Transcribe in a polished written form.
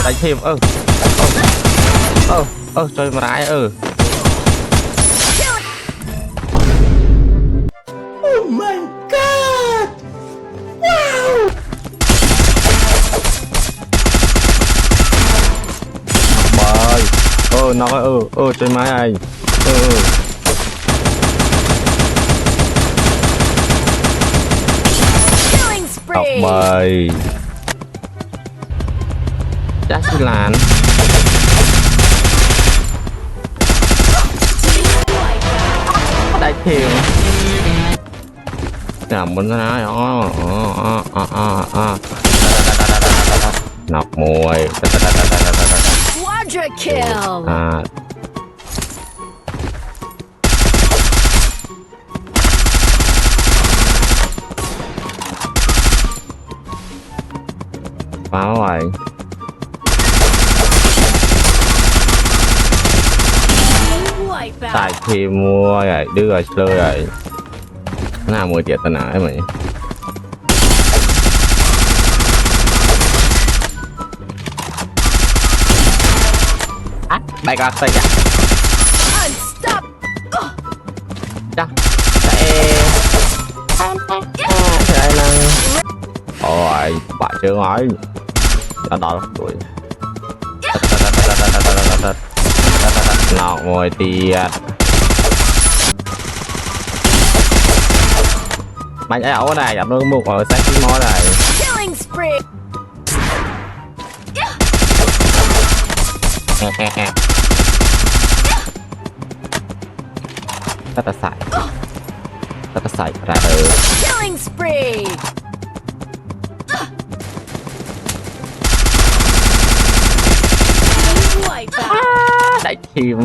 đánh thêm chơi mà rái Oh my god! Wow! Bơi nó chơi máy anh học bơi chắc là đại thiền làm muốn nói nọc mùi Quadra kill. phá rồi tại khi mua rồi đưa rồi chơi rồi nào mua tiền tao nãy mày bài gạt tay chắc đây là ôi bạn chưa nói đã đỏ tuổi nào ngồi tiệt bánh áo này gặp nó một ở sách mó này ta xài ra Killing spree. đại chim